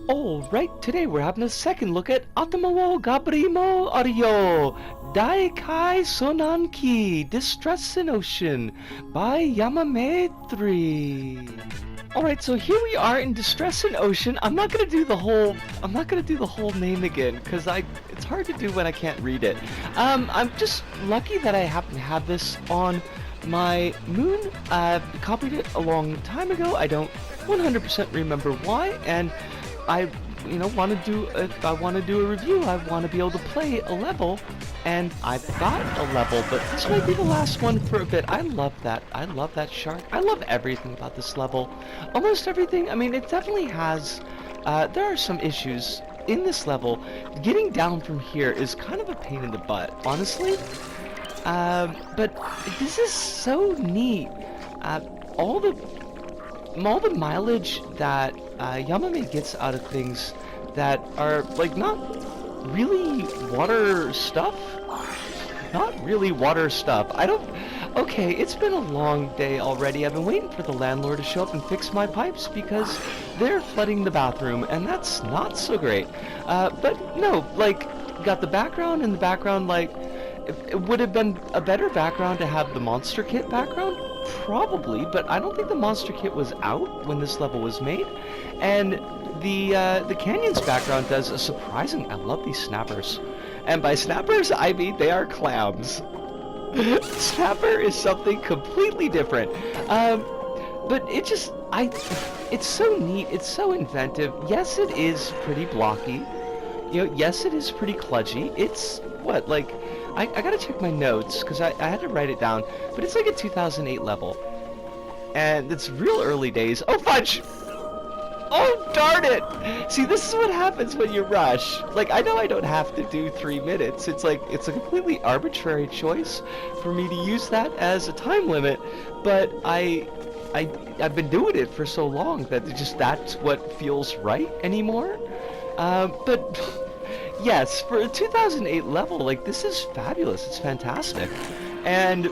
Alright, today we're having a second look at Gabrimo mo are yo, Daikai Sonanki, Distress in Ocean by Yamametri. Alright, so here we are in Distress in Ocean. I'm not gonna do the whole name again, because it's hard to do when I can't read it. I'm just lucky that I happen to have this on my Moon. Copied it a long time ago. I don't 100% remember why, and I want to do if I want to do a review, I want to be able to play a level, and I've got a level, but this might be the last one for a bit. I love that shark. I love everything about this level. Almost everything. I mean, it definitely has there are some issues in this level. Getting down from here is kind of a pain in the butt, honestly. But this is so neat. All the mileage that Yamame gets out of things that are like not really water stuff. Okay, it's been a long day already. I've been waiting for the landlord to show up and fix my pipes because they're flooding the bathroom, and that's not so great. But no, like, got the background, and the background, like, it would have been a better background to have the monster kit background. Probably, but I don't think the monster kit was out when this level was made, and the canyon's background does a surprising. I love these snappers, and by snappers I mean they are clams. Snapper is something completely different, but it's so neat. It's so inventive. Yes, it is pretty blocky. Yes, it is pretty kludgy. It's what, like, I gotta check my notes, because I had to write it down, but it's like a 2008 level. And it's real early days. Oh, fudge! Oh, darn it! See, this is what happens when you rush. Like, I know I don't have to do 3 minutes. It's like, it's a completely arbitrary choice for me to use that as a time limit, but I've been doing it for so long that that's what feels right anymore. But yes, for a 2008 level, like, this is fabulous. It's fantastic. And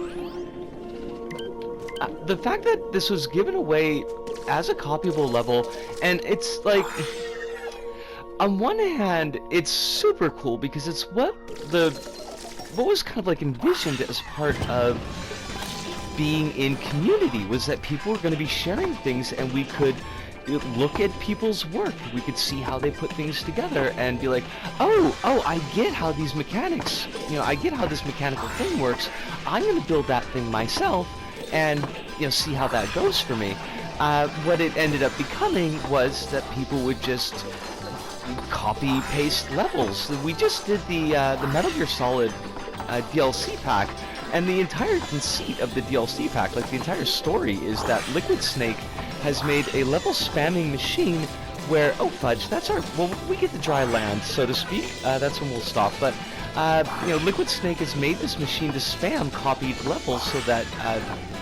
the fact that this was given away as a copyable level, and it's like, on one hand, it's super cool because it's what was kind of like envisioned as part of being in community, was that people were going to be sharing things, and we could look at people's work. We could see how they put things together and be like, oh, I get how these mechanics, I get how this mechanical thing works. I'm going to build that thing myself and, see how that goes for me. What it ended up becoming was that people would just copy-paste levels. We just did the Metal Gear Solid DLC pack, and the entire conceit of the DLC pack, like the entire story, is that Liquid Snake has made a level spamming machine where, oh fudge, we get to dry land, so to speak. That's when we'll stop. But Liquid Snake has made this machine to spam copied levels so that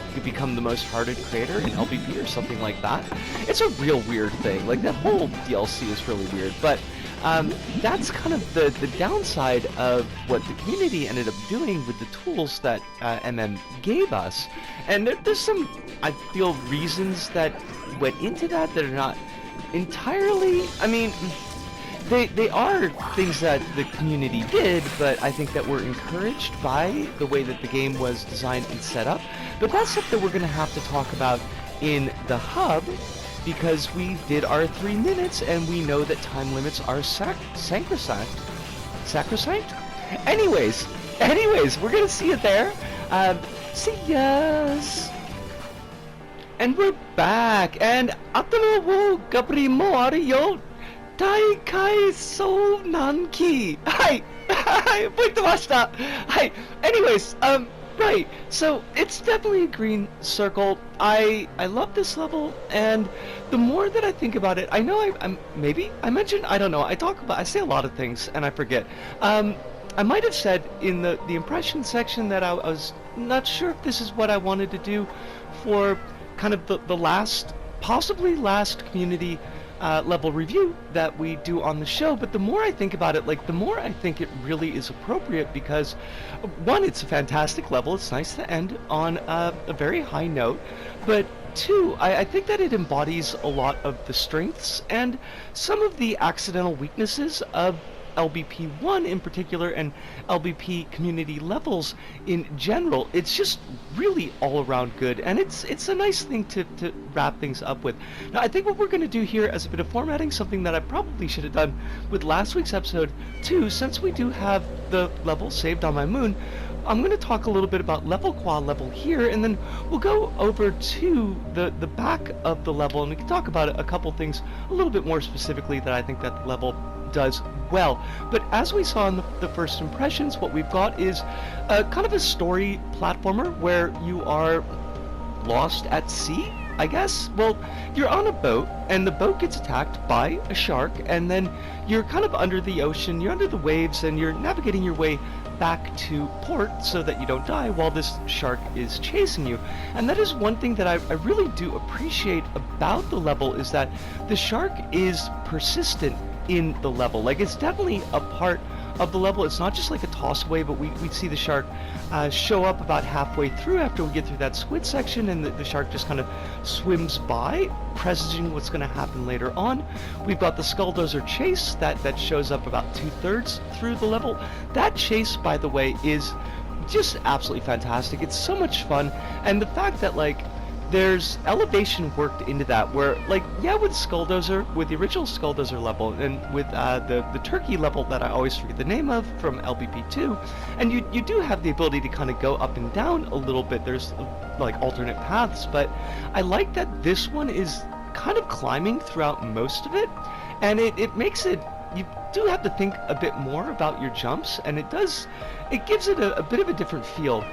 you could become the most hearted creator in LBP or something like that. It's a real weird thing. Like, that whole DLC is really weird, but that's kind of the downside of what the community ended up doing with the tools that MM gave us. And there's some, I feel, reasons that went into that are not entirely, I mean, they are things that the community did, but I think that were encouraged by the way that the game was designed and set up. But that's stuff that we're going to have to talk about in the hub, because we did our 3 minutes, and we know that time limits are sacrosanct. Anyways, we're gonna see it there. See yas. And we're back, and Gabri mo are yo, Daikai Sonanki. Hi, pointemashita. Hi. Anyways, right, so it's definitely a green circle. I love this level, and the more that I think about it, I know I say a lot of things and I forget. I might have said in the impression section that I was not sure if this is what I wanted to do for kind of the possibly last community level review that we do on the show, but the more I think about it, like, the more I think it really is appropriate, because one, it's a fantastic level. It's nice to end on a very high note, but 2, I think that it embodies a lot of the strengths and some of the accidental weaknesses of LBP 1 in particular and LBP community levels in general. It's just really all around good, and it's a nice thing to wrap things up with. Now, I think what we're going to do here as a bit of formatting, something that I probably should have done with last week's episode too, since we do have the level saved on my moon, I'm going to talk a little bit about level qua level here, and then we'll go over to the back of the level, and we can talk about a couple things a little bit more specifically that I think that the level does well. But as we saw in the first impressions, what we've got is kind of a story platformer where you are lost at sea, I guess. Well, you're on a boat, and the boat gets attacked by a shark, and then you're kind of under the ocean, you're under the waves, and you're navigating your way back to port so that you don't die while this shark is chasing you. And that is one thing that I really do appreciate about the level, is that the shark is persistent in the level. Like, it's definitely a part of the level. It's not just like a toss away, but we see the shark show up about halfway through after we get through that squid section, and the shark just kind of swims by, presaging what's going to happen later on. We've got the Skulldozer chase that shows up about 2/3 through the level. That chase, by the way, is just absolutely fantastic. It's so much fun, and the fact that, like, there's elevation worked into that, where, like, yeah, with Skulldozer, with the original Skulldozer level, and with the turkey level that I always forget the name of from LBP 2, and you do have the ability to kind of go up and down a little bit. There's like alternate paths, but I like that this one is kind of climbing throughout most of it, and it makes it, you do have to think a bit more about your jumps, and it gives it a bit of a different feel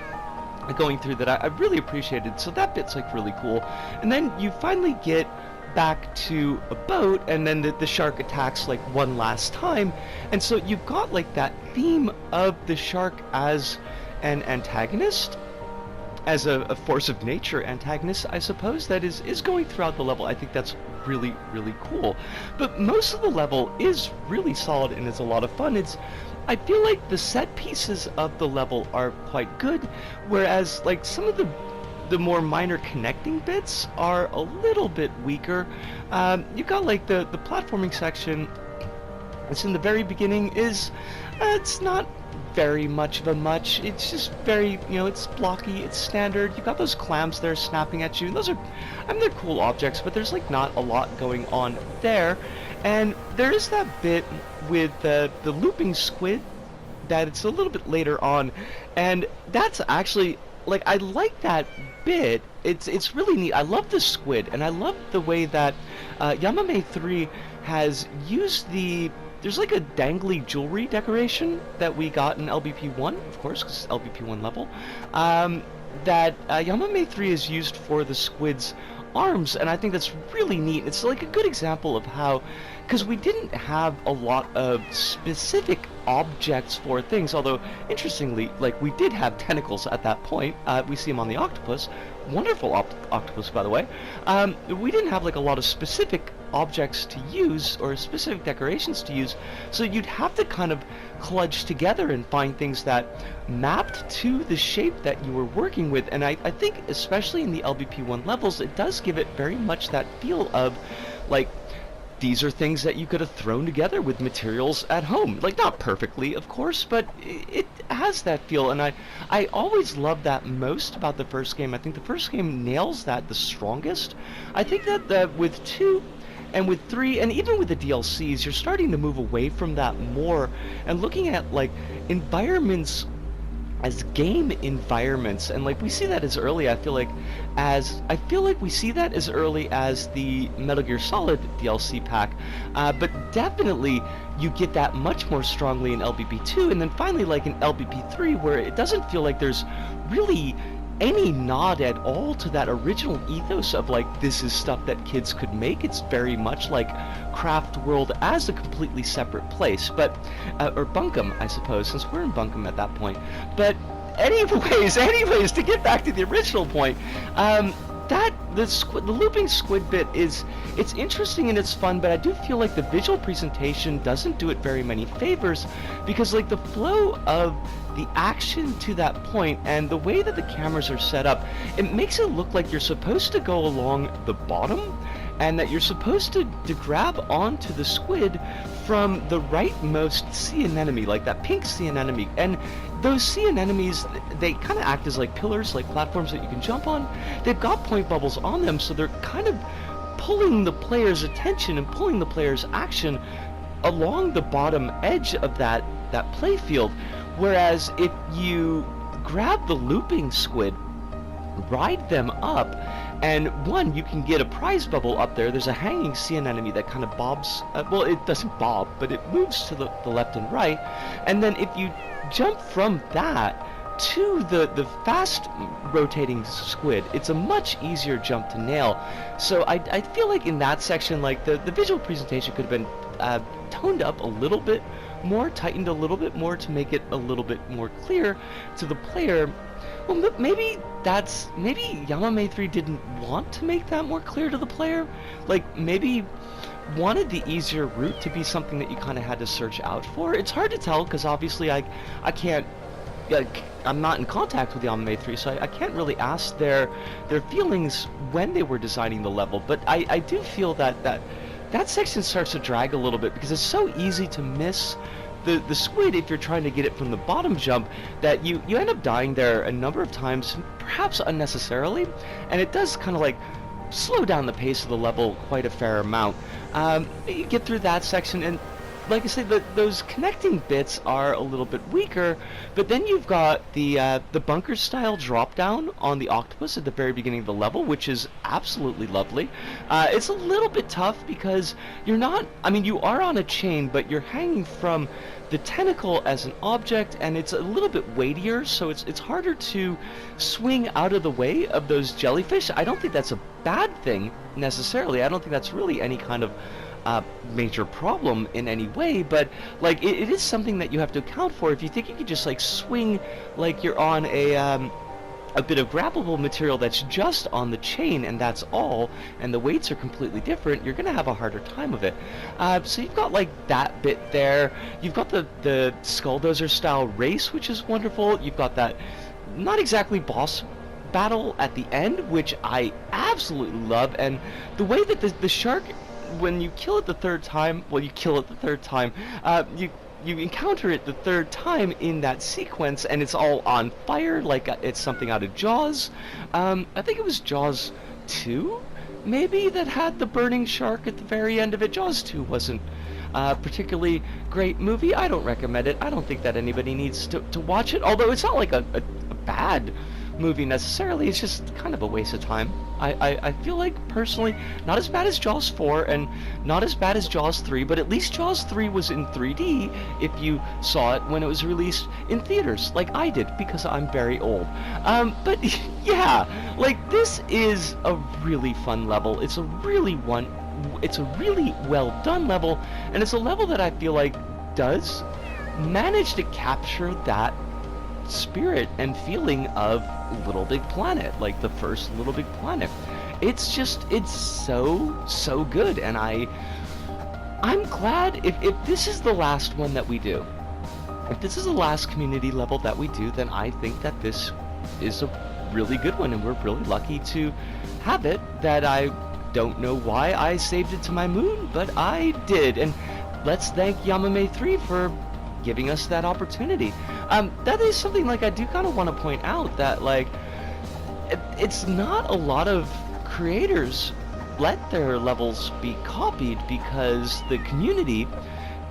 going through that I really appreciated. So that bit's like really cool. And then you finally get back to a boat, and then the shark attacks like one last time, and so you've got like that theme of the shark as an antagonist, as a force of nature antagonist, I suppose, that is going throughout the level. I think that's really, really cool. But most of the level is really solid and is a lot of fun. I feel like the set pieces of the level are quite good, whereas like some of the more minor connecting bits are a little bit weaker. You've got like the platforming section. It's in the very beginning is it's not very much of a much. It's just very, it's blocky, it's standard. You've got those clams there snapping at you. Those are, I mean, they're cool objects, but there's like not a lot going on there. And there is that bit with the looping squid that it's a little bit later on, and that's actually, like, I like that bit. It's really neat. I love the squid, and I love the way that Yamame 3 has used there's like a dangly jewelry decoration that we got in LBP 1, of course, because it's LBP 1 level, that Yamame 3 is used for the squid's arms, and I think that's really neat. It's like a good example of how, because we didn't have a lot of specific objects for things, although interestingly, like, we did have tentacles at that point. We see them on the octopus, wonderful octopus, by the way. We didn't have like a lot of specific objects to use or specific decorations to use, so you'd have to kind of kludge together and find things that mapped to the shape that you were working with. And I think especially in the LBP 1 levels, it does give it very much that feel of like, these are things that you could have thrown together with materials at home. Like, not perfectly, of course, but it has that feel, and I always love that most about the first game. I think the first game nails that the strongest. I think that with 2 and with 3, and even with the DLCs, you're starting to move away from that more, and looking at, like, environments as game environments, and like we see that as early, I feel like we see that as early as the Metal Gear Solid DLC pack, but definitely you get that much more strongly in LBP 2, and then finally like in LBP 3, where it doesn't feel like there's really any nod at all to that original ethos of like, this is stuff that kids could make. It's very much like Craft World as a completely separate place, but or Bunkum, I suppose, since we're in Bunkum at that point. But anyways, to get back to the original point, the looping squid bit it's interesting and it's fun, but I do feel like the visual presentation doesn't do it very many favors, because like the flow of the action to that point and the way that the cameras are set up, it makes it look like you're supposed to go along the bottom and that you're supposed to grab onto the squid from the rightmost sea anemone, like that pink sea anemone. And those sea anemones, they kind of act as like pillars, like platforms that you can jump on. They've got point bubbles on them, so they're kind of pulling the player's attention and pulling the player's action along the bottom edge of that play field. Whereas if you grab the looping squid, ride them up, and one, you can get a prize bubble up there. There's a hanging sea anemone that kind of bobs, well, it doesn't bob, but it moves to the left and right. And then if you jump from that to the fast rotating squid, it's a much easier jump to nail. So I feel like in that section, like the visual presentation could have been toned up a little bit more, tightened a little bit more to make it a little bit more clear to the player. Well, maybe Yamame 3 didn't want to make that more clear to the player. Like, maybe wanted the easier route to be something that you kind of had to search out for. It's hard to tell, because obviously I can't, like, I'm not in contact with Yamame 3, so I can't really ask their feelings when they were designing the level. But I do feel that section starts to drag a little bit, because it's so easy to miss the squid if you're trying to get it from the bottom jump, that you end up dying there a number of times, perhaps unnecessarily, and it does kind of like slow down the pace of the level quite a fair amount. You get through that section, and like I said, those connecting bits are a little bit weaker, but then you've got the bunker style drop down on the octopus at the very beginning of the level, which is absolutely lovely. It's a little bit tough because you're not, I mean, you are on a chain, but you're hanging from the tentacle as an object, and it's a little bit weightier, so it's harder to swing out of the way of those jellyfish. I don't think that's a bad thing necessarily. I don't think that's really any kind of major problem in any way, but like it is something that you have to account for. If you think you could just like swing like you're on a bit of grabbable material that's just on the chain and that's all, and the weights are completely different, you're gonna have a harder time of it. So you've got like that bit there. You've got the Skulldozer style race, which is wonderful. You've got that not exactly boss battle at the end, which I absolutely love, and the way that the shark, when you kill it the third time, well, you kill it the third time, you encounter it the third time in that sequence, and it's all on fire, like it's something out of Jaws. I think it was Jaws 2, maybe, that had the burning shark at the very end of it. Jaws 2 wasn't a particularly great movie. I don't recommend it. I don't think that anybody needs to watch it, although it's not like a bad movie necessarily. It's just kind of a waste of time. I feel like, personally, not as bad as Jaws 4 and not as bad as Jaws 3, but at least Jaws 3 was in 3D if you saw it when it was released in theaters, like I did, because I'm very old. But yeah, like, this is a really fun level. It's a really well done level, and it's a level that I feel like does manage to capture that spirit and feeling of LittleBigPlanet, like the first LittleBigPlanet. It's so good, and I'm glad if this is the last one that we do. If this is the last community level that we do, then I think that this is a really good one, and we're really lucky to have it. That I don't know why I saved it to my moon, but I did, and let's thank Yamame 3 for giving us that opportunity. That is something, like, I do kind of want to point out, that like it's not a lot of creators let their levels be copied, because the community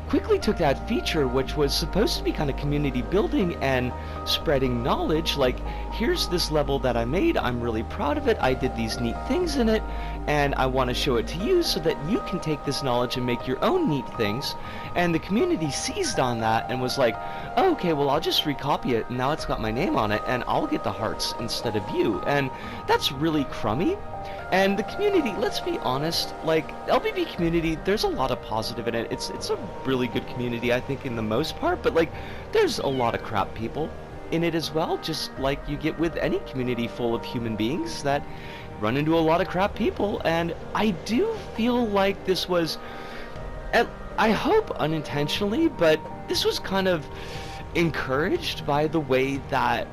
quickly took that feature, which was supposed to be kind of community building and spreading knowledge, like, here's this level that I made, I'm really proud of it, I did these neat things in it, and I want to show it to you so that you can take this knowledge and make your own neat things. And the community seized on that and was like, oh, okay, well, I'll just recopy it, and now it's got my name on it, and I'll get the hearts instead of you. And that's really crummy. And the community, let's be honest, like, LBP community, there's a lot of positive in it. It's a really good community, I think, in the most part, but like, there's a lot of crap people in it as well, just like you get with any community full of human beings, that run into a lot of crap people, and I do feel like this was, I hope unintentionally, but this was kind of encouraged by the way that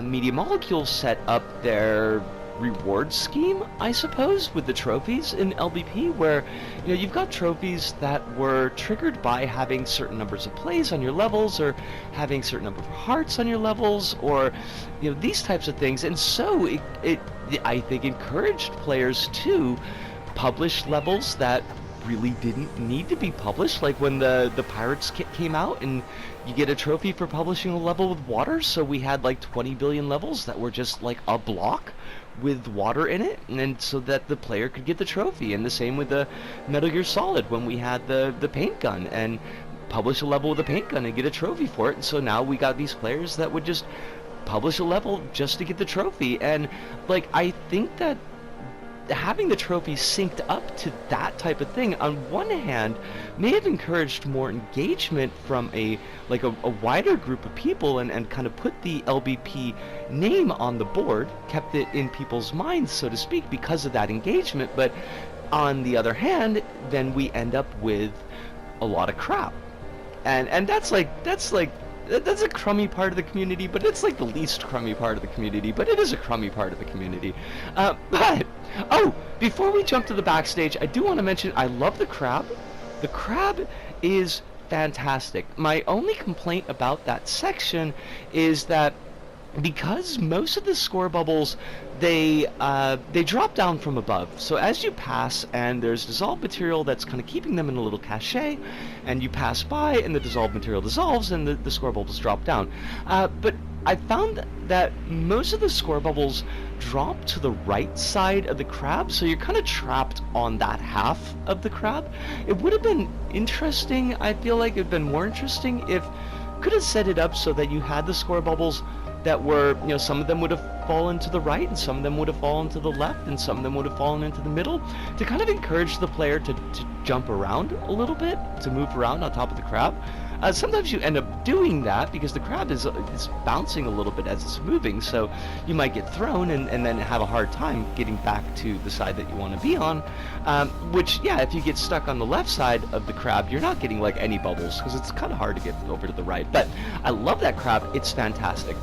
Media Molecule set up their reward scheme, I suppose, with the trophies in LBP, where you've got trophies that were triggered by having certain numbers of plays on your levels, or having certain number of hearts on your levels, or these types of things. And so it I think encouraged players to publish levels that really didn't need to be published, like when the Pirates kit came out and you get a trophy for publishing a level with water. So we had like 20 billion levels that were just like a block with water in it, and so that the player could get the trophy. And the same with the Metal Gear Solid, when we had the paint gun and publish a level with a paint gun and get a trophy for it. And so now we got these players that would just publish a level just to get the trophy. And like, I think that having the trophy synced up to that type of thing, on one hand, may have encouraged more engagement from a wider group of people, and kind of put the LBP name on the board, kept it in people's minds, so to speak, because of that engagement. But on the other hand, then we end up with a lot of crap, and that's a crummy part of the community, but it's like the least crummy part of the community, but it is a crummy part of the community. But before we jump to the backstage, I do want to mention I love the crab. The crab is fantastic. My only complaint about that section is that because most of the score bubbles, they drop down from above. So as you pass, and there's dissolved material that's kind of keeping them in a little cache, and you pass by and the dissolved material dissolves and the score bubbles drop down. But I found that most of the score bubbles drop to the right side of the crab, so you're kind of trapped on that half of the crab. It would have been interesting, I feel like it'd been more interesting if could have set it up so that you had the score bubbles that were, some of them would have fallen to the right, and some of them would have fallen to the left, and some of them would have fallen into the middle, to kind of encourage the player to jump around a little bit, to move around on top of the crab. Sometimes you end up doing that because the crab is bouncing a little bit as it's moving, so you might get thrown and then have a hard time getting back to the side that you want to be on, which, yeah, if you get stuck on the left side of the crab, you're not getting like any bubbles, because it's kind of hard to get over to the right. But I love that crab, it's fantastic.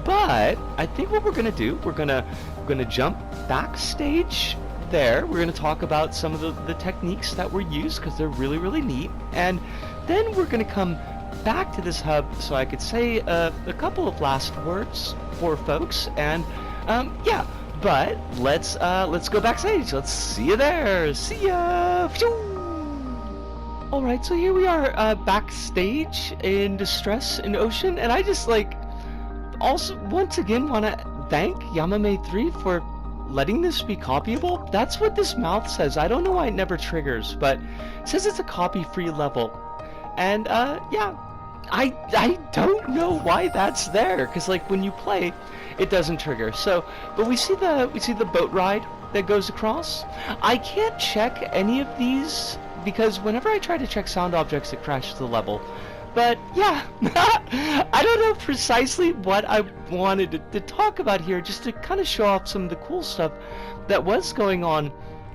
But I think what we're gonna do, we're gonna jump backstage there. We're gonna talk about some of the techniques that were used, because they're really, really neat. And then we're gonna come back to this hub so I could say a couple of last words for folks. And yeah, but let's go backstage. Let's see you there. See ya. All right, so here we are backstage in Distress in Ocean, and I just also once again want to thank Yamame3 for letting this be copyable. That's what this mouth says. I don't know why it never triggers, but it says it's a copy-free level. And yeah, I don't know why that's there, because when you play, it doesn't trigger. So, but we see the boat ride that goes across. I can't check any of these because whenever I try to check sound objects, it crashes the level. But yeah, I don't know precisely what I wanted to talk about here, just to kind of show off some of the cool stuff that was going on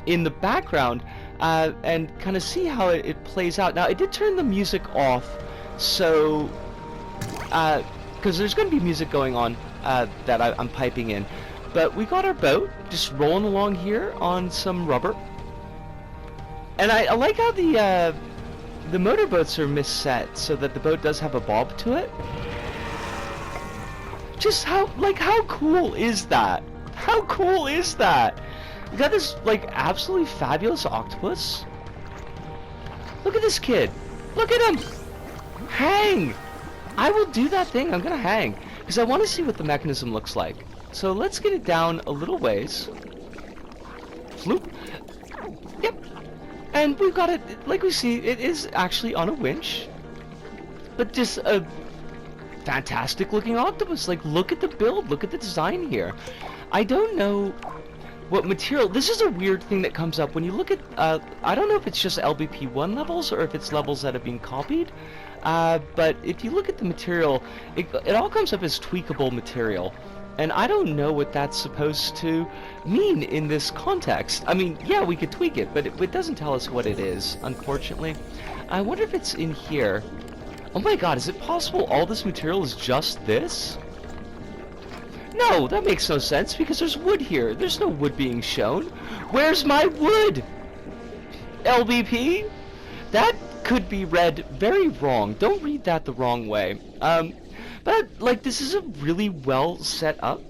in the background, and kind of see how it plays out. Now, I did turn the music off, so because there's going to be music going on that I'm piping in. But we got our boat just rolling along here on some rubber, and I like how the motorboats are misset so that the boat does have a bob to it. Just how cool is that? How cool is that? We got this absolutely fabulous octopus. Look at this kid. Look at him. Hang. I will do that thing. I'm gonna hang because I want to see what the mechanism looks like. So let's get it down a little ways. Floop. Yep. And we've got it, like we see, it is actually on a winch. But just a fantastic looking octopus. Look at the build, look at the design here. I don't know what material, this is a weird thing that comes up when you look at, I don't know if it's just LBP1 levels or if it's levels that have been copied. But if you look at the material, it all comes up as tweakable material. And I don't know what that's supposed to mean in this context. I mean, yeah, we could tweak it, but it doesn't tell us what it is, unfortunately. I wonder if it's in here. Oh my god, is it possible all this material is just this? No, that makes no sense, because there's wood here. There's no wood being shown. Where's my wood? LBP? That could be read very wrong. Don't read that the wrong way. But, like, this is a really well set up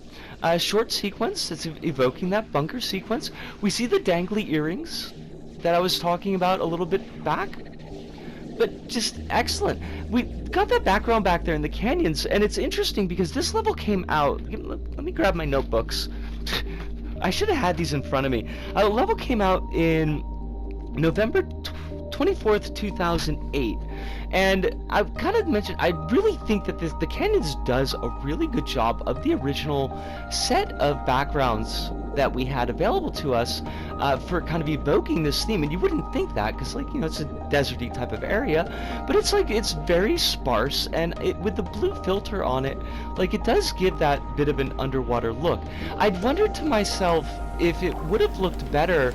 short sequence that's evoking that bunker sequence. We see the dangly earrings that I was talking about a little bit back. But just excellent. We got that background back there in the canyons, and it's interesting because this level came out... Let me grab my notebooks. I should have had these in front of me. The level came out in November 24th, 2008. And I've kind of mentioned, I really think that the Canyons does a really good job of the original set of backgrounds that we had available to us for kind of evoking this theme. And you wouldn't think that, because, like, you know, it's a deserty type of area, but it's like, it's very sparse, and with the blue filter on it, like, it does give that bit of an underwater look. I'd wondered to myself if it would have looked better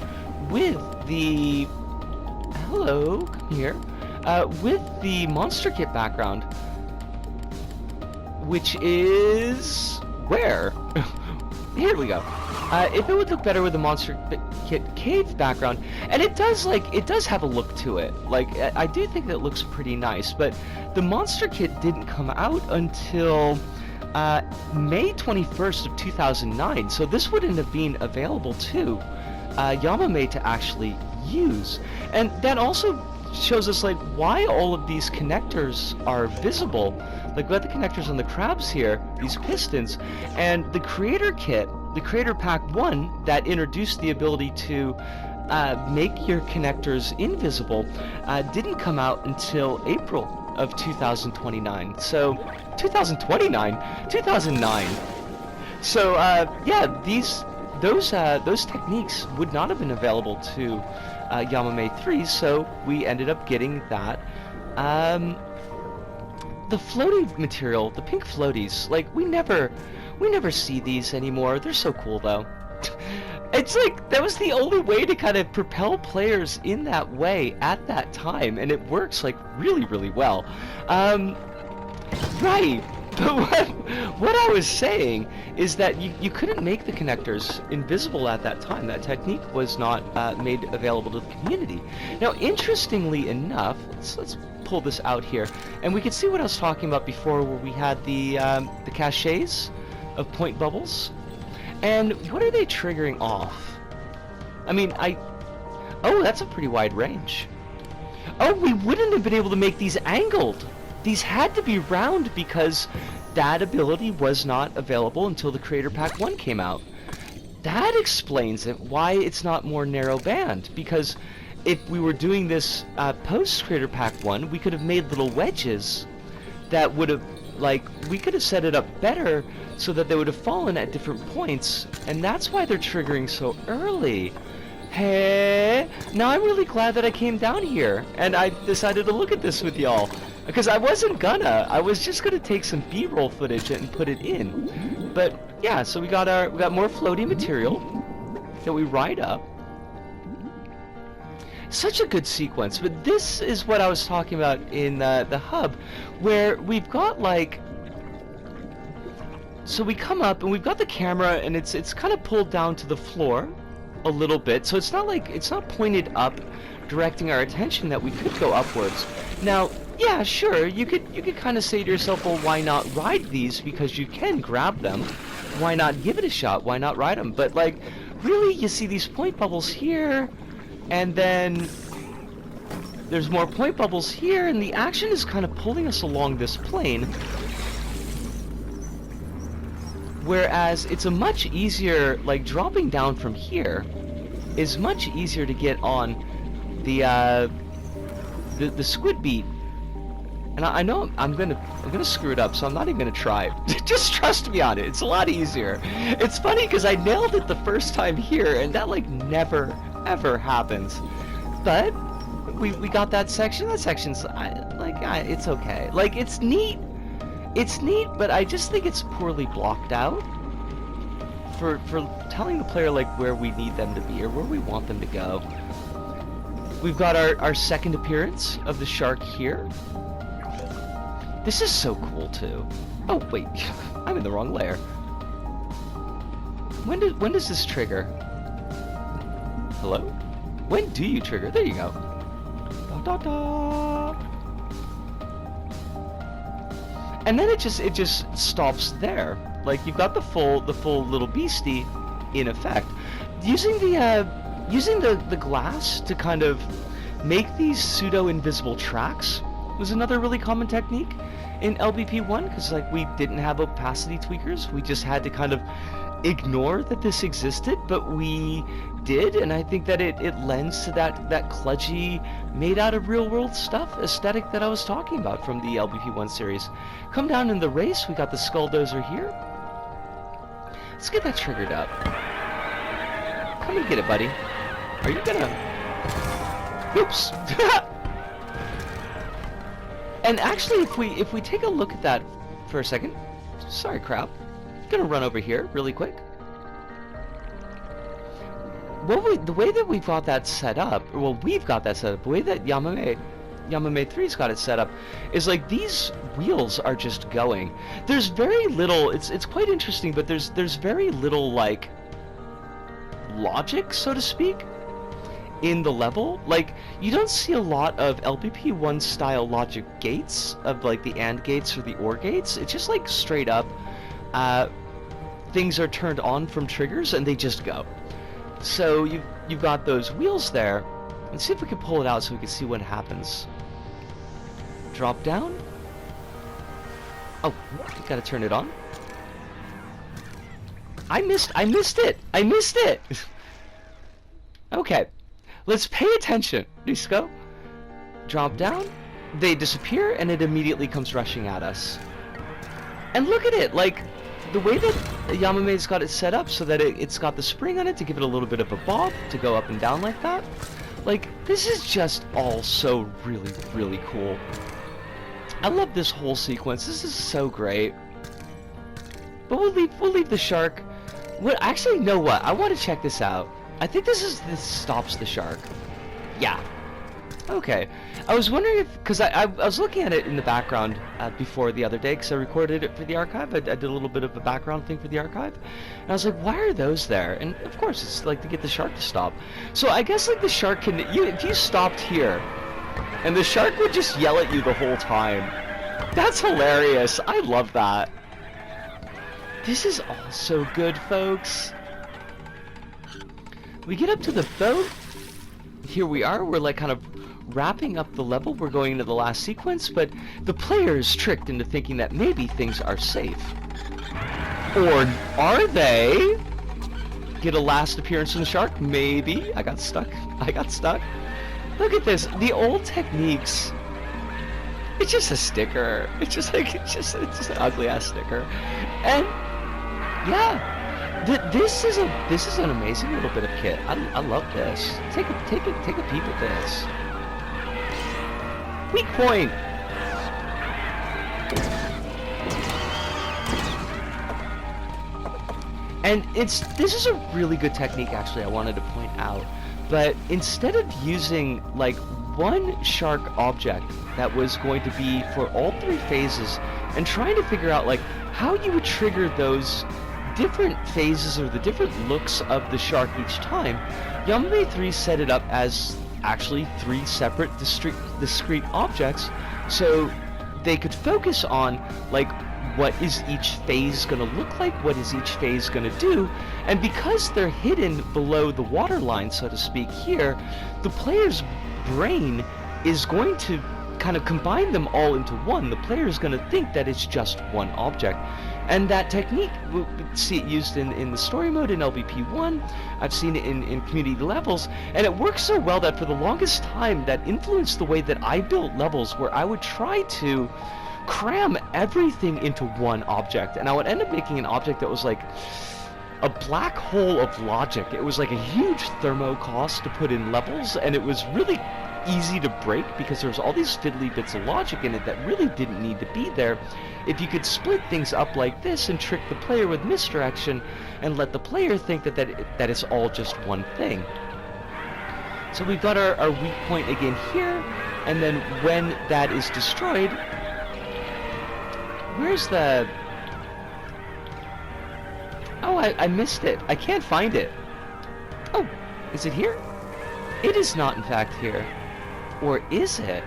with the... Hello, come here. With the monster kit background, which is where? Here we go. If it would look better with the monster kit cave background, and it does have a look to it. Like, I do think that it looks pretty nice, but the monster kit didn't come out until May 21st of 2009, so this wouldn't have been available to Yamame to actually use. And that also shows us, like, why all of these connectors are visible. Like, we got the connectors on the crabs here, these pistons, and the creator kit, the creator pack 1 that introduced the ability to make your connectors invisible, didn't come out until April of 2029. So 2009. So yeah, those techniques would not have been available to Yamame 3, so we ended up getting that. The floaty material, the pink floaties, like, we never see these anymore. They're so cool, though. It's like, that was the only way to kind of propel players in that way at that time, and it works, like, really, really well. Right. But what I was saying is that you couldn't make the connectors invisible at that time. That technique was not made available to the community. Now, interestingly enough, let's pull this out here, and we can see what I was talking about before, where we had the caches of point bubbles. And what are they triggering off? I mean, oh, that's a pretty wide range. Oh, we wouldn't have been able to make these angled. These had to be round because that ability was not available until the Creator Pack 1 came out. That explains it, why it's not more narrow band, because if we were doing this post Creator Pack 1, we could have made little wedges that would have, like, we could have set it up better so that they would have fallen at different points, and that's why they're triggering so early. Hey, now I'm really glad that I came down here and I decided to look at this with y'all, because I wasn't gonna. I was just gonna take some B-roll footage and put it in. But yeah, so we got more floaty material that we ride up. Such a good sequence. But this is what I was talking about in the hub, where we've got, like, so we come up and we've got the camera and it's kind of pulled down to the floor a little bit, so it's not like, it's not pointed up directing our attention that we could go upwards. Now, yeah, sure, you could kind of say to yourself, well, why not ride these, because you can grab them. Why not give it a shot? Why not ride them? But, like, really, you see these point bubbles here, and then there's more point bubbles here, and the action is kind of pulling us along this plane. Whereas it's a much easier, like, dropping down from here is much easier to get on the squid beat. And I know I'm gonna screw it up, so I'm not even gonna try. Just trust me on it. It's a lot easier. It's funny because I nailed it the first time here, and that, like, never ever happens. But we got that section. That section's it's okay. Like, it's neat. It's neat, but I just think it's poorly blocked out. for telling the player like where we need them to be or where we want them to go. We've got our second appearance of the shark here. This is so cool too. Oh wait, I'm in the wrong layer. When does this trigger? Hello? When do you trigger? There you go. Da, da, da. And then it just stops there. Like you've got the full little beastie in effect. Using the glass to kind of make these pseudo invisible tracks was another really common technique in LBP1, because like we didn't have opacity tweakers. We just had to kind of ignore that this existed, but we did, and I think that it lends to that kludgy, made out of real world stuff aesthetic that I was talking about from the LBP1 series. Come down in the race, we got the skull dozer here. Let's get that triggered up. Come and get it, buddy. Are you gonna... Oops! And actually, if we take a look at that for a second... Sorry, crap. I'm gonna run over here really quick. The way that we've got that set up, well, we've got that set up, the way that Yamame 3's got it set up is like these wheels are just going. There's very little, it's quite interesting, but there's very little like logic, so to speak, in the level. Like you don't see a lot of LBP1 style logic gates of like the AND gates or the OR gates. It's just like straight up things are turned on from triggers and they just go. So you've got those wheels there. Let's see if we can pull it out so we can see what happens. Drop down. Oh, gotta turn it on. I missed it! I missed it! Okay, let's pay attention. Risco. Drop down. They disappear and it immediately comes rushing at us. And look at it, like the way that Yamame's got it set up so that it's got the spring on it to give it a little bit of a bob to go up and down like that. Like, this is just all so really, really cool. I love this whole sequence. This is so great. But we'll leave the shark. What? Actually, you know what? I want to check this out. I think this stops the shark. Yeah. Okay. I was wondering if, because I was looking at it in the background before the other day, because I recorded it for the archive. I did a little bit of a background thing for the archive, and I was like, why are those there? And of course, it's like to get the shark to stop. So I guess like the shark can, if you stopped here, and the shark would just yell at you the whole time. That's hilarious. I love that. This is all so good, folks. We get up to the boat. Here we are. We're like kind of wrapping up the level. We're going into the last sequence, but the player is tricked into thinking that maybe things are safe. Or are they? Get a last appearance from the shark? Maybe. I got stuck. Look at this. The old techniques. It's just a sticker. It's just an ugly ass sticker. And yeah. This is an amazing little bit of kit. I love this. Take a peep at this. Weak point. And this is a really good technique, actually. I wanted to point out, but instead of using like one shark object that was going to be for all three phases, and trying to figure out like how you would trigger those different phases or the different looks of the shark each time, Yamame 3 set it up as actually three separate discrete objects, so they could focus on like what is each phase going to look like, what is each phase going to do, and because they're hidden below the waterline, so to speak, here, the player's brain is going to kind of combine them all into one. The player is going to think that it's just one object. And that technique, we'll see it used in the story mode in LBP1, I've seen it in community levels, and it works so well that for the longest time that influenced the way that I built levels, where I would try to cram everything into one object, and I would end up making an object that was like a black hole of logic. It was like a huge thermo cost to put in levels, and it was really easy to break because there's all these fiddly bits of logic in it that really didn't need to be there. If you could split things up like this and trick the player with misdirection and let the player think that it's all just one thing. So we've got our weak point again here, and then when that is destroyed, where's the... Oh, I missed it. I can't find it. Oh, is it here? It is not, in fact, here. Or is it?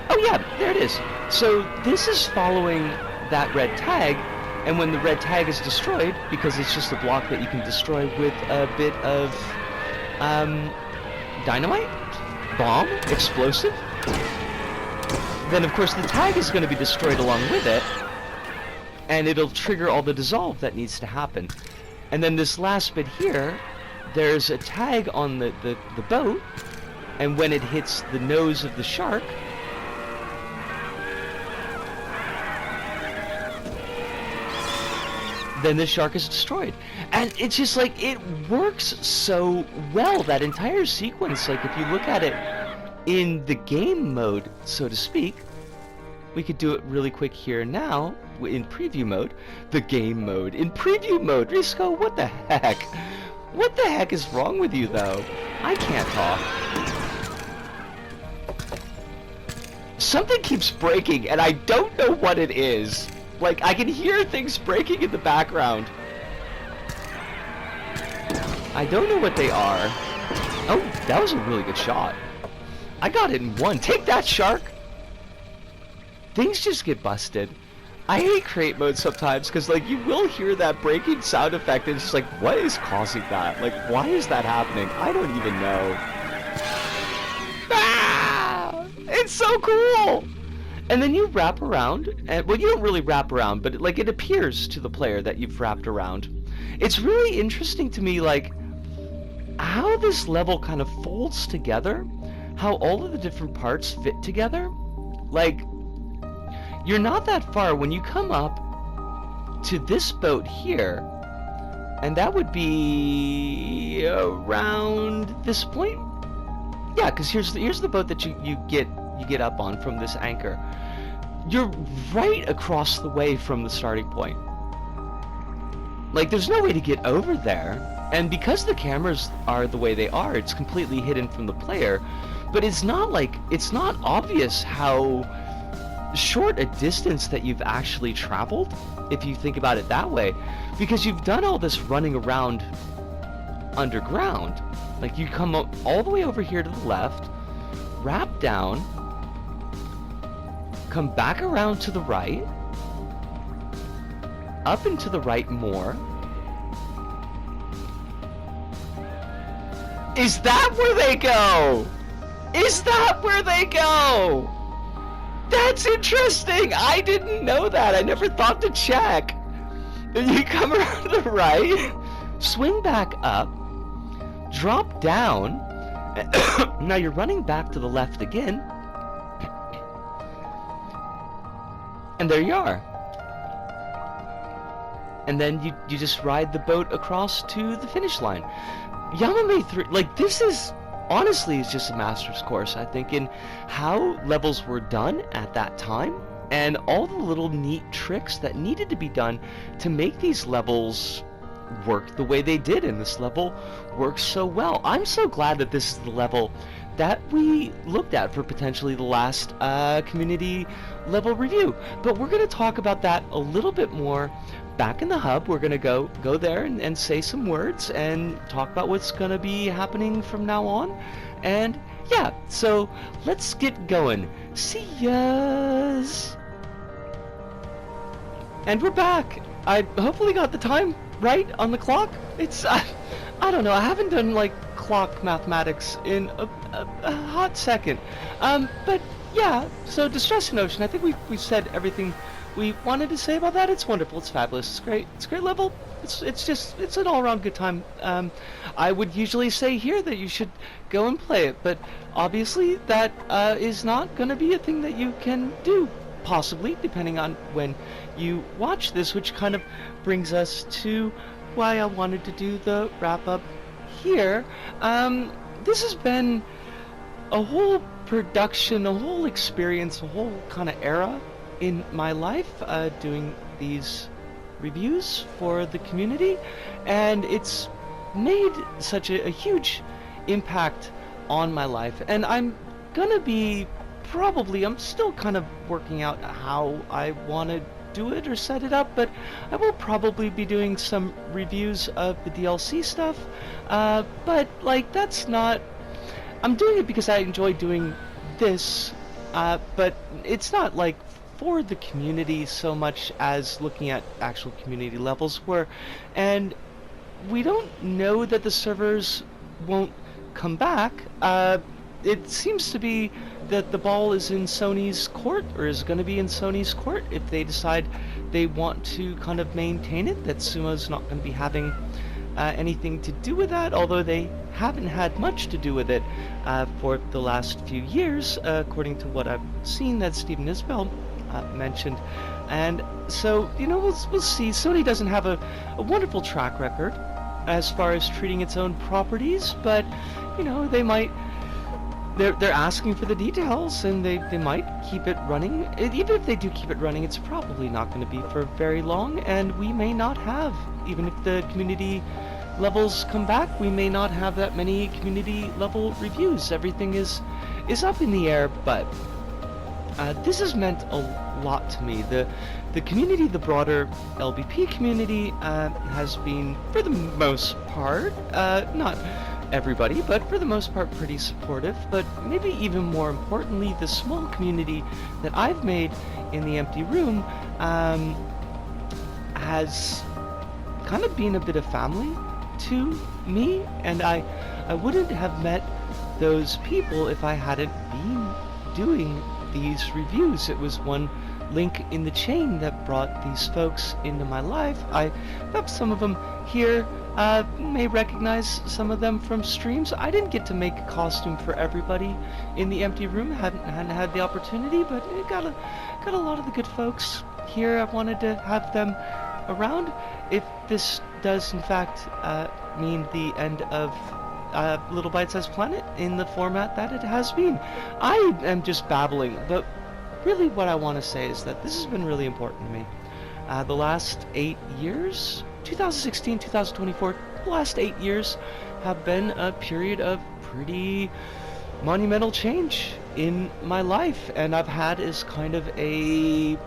Oh yeah, there it is. So this is following that red tag, and when the red tag is destroyed, because it's just a block that you can destroy with a bit of dynamite, bomb, explosive, then of course the tag is going to be destroyed along with it, and it'll trigger all the dissolve that needs to happen. And then this last bit here, there's a tag on the boat, and when it hits the nose of the shark, then the shark is destroyed. And it's just like, it works so well, that entire sequence. Like, if you look at it in the game mode, so to speak, we could do it really quick here now, in preview mode. The game mode, in preview mode. Risco, what the heck? What the heck is wrong with you, though? I can't talk. Something keeps breaking, and I don't know what it is. Like, I can hear things breaking in the background. I don't know what they are. Oh, that was a really good shot. I got it in one. Take that, shark! Things just get busted. I hate create mode sometimes, because, like, you will hear that breaking sound effect, and it's just like, what is causing that? Like, why is that happening? I don't even know. Ah! It's so cool! And then you wrap around, and, well, you don't really wrap around, but it appears to the player that you've wrapped around. It's really interesting to me, like, how this level kind of folds together, how all of the different parts fit together. Like, you're not that far when you come up to this boat here, and that would be around this point. Yeah, because here's the boat that you get up on from this anchor. You're right across the way from the starting point. Like, there's no way to get over there, and because the cameras are the way they are, it's completely hidden from the player. But it's not obvious how short a distance that you've actually traveled, if you think about it that way, because you've done all this running around underground. Like, you come up all the way over here to the left, wrap down, come back around to the right, up and to the right more. Is that where they go? Is that where they go? That's interesting! I didn't know that. I never thought to check. You come around to the right, swing back up, drop down, now you're running back to the left again, and there you are. And then you just ride the boat across to the finish line. Yamame 3, like, this is, honestly, is just a master's course, I think, in how levels were done at that time, and all the little neat tricks that needed to be done to make these levels work the way they did, and this level works so well. I'm so glad that this is the level that we looked at for potentially the last community level review. But we're going to talk about that a little bit more back in the hub. We're going to go there and say some words and talk about what's going to be happening from now on. And yeah, so let's get going. See yas! And we're back. I hopefully got the time right on the clock. It's I don't know, I haven't done like clock mathematics in a hot second. But yeah, so Distress in Ocean, I think we've said everything we wanted to say about that. It's wonderful, it's fabulous, it's great, it's a great level. It's an all-around good time. I would usually say here that you should go and play it, but obviously that is not going to be a thing that you can do, possibly, depending on when you watch this, which kind of brings us to why I wanted to do the wrap-up here. This has been a whole production, a whole experience, a whole kind of era in my life doing these reviews for the community, and it's made such a huge impact on my life. And I'm gonna be I'm still kind of working out how I want to do it or set it up, but I will probably be doing some reviews of the DLC stuff, but like that's not, I'm doing it because I enjoy doing this, but it's not like for the community so much as looking at actual community levels and we don't know that the servers won't come back. It seems to be that the ball is in Sony's court, or is going to be in Sony's court if they decide they want to kind of maintain it, that Sumo's not going to be having anything to do with that, although they haven't had much to do with it for the last few years, according to what I've seen that Steven Isbell mentioned. And so, you know, we'll see. Sony doesn't have a wonderful track record as far as treating its own properties, but, you know, they might... They're asking for the details, and they might keep it running. Even if they do keep it running, it's probably not going to be for very long, and we may not have, even if the community levels come back, we may not have that many community level reviews. Everything is up in the air, but this has meant a lot to me. The community, the broader LBP community, has been, for the most part, not everybody, but for the most part pretty supportive. But maybe even more importantly, the small community that I've made in the empty room has kind of been a bit of family to me, and I wouldn't have met those people if I hadn't been doing these reviews. It was one link in the chain that brought these folks into my life. I have some of them here, may recognize some of them from streams. I didn't get to make a costume for everybody in the empty room, hadn't had the opportunity, but it got a lot of the good folks here. I wanted to have them around. If this does in fact mean the end of Little Bite-Sized Planet in the format that it has been, I am just babbling, but really what I want to say is that this has been really important to me. The last 8 years, 2016, 2024, the last 8 years have been a period of pretty monumental change in my life, and I've had as kind of a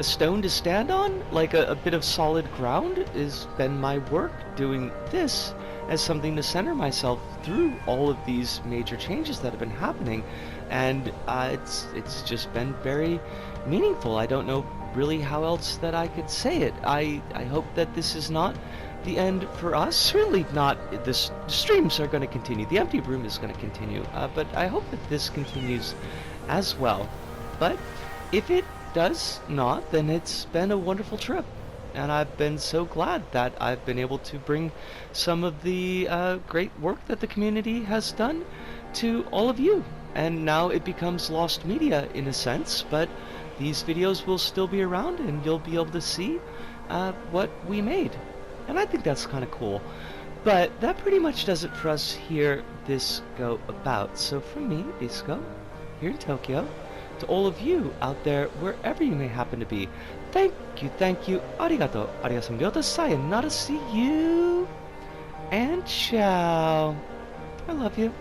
stone to stand on, like a bit of solid ground has been my work doing this as something to center myself through all of these major changes that have been happening, and it's just been very meaningful. I don't know really how else that I could say it. I hope that this is not the end for us. Certainly not. The streams are going to continue. The empty room is going to continue, but I hope that this continues as well. But if it does not, then it's been a wonderful trip, and I've been so glad that I've been able to bring some of the great work that the community has done to all of you. And now it becomes lost media in a sense, but these videos will still be around, and you'll be able to see what we made. And I think that's kind of cool. But that pretty much does it for us here, This Go About. So from me, Disco, here in Tokyo, to all of you out there, wherever you may happen to be, thank you, arigato, arigato, sayonara, see you, and ciao. I love you.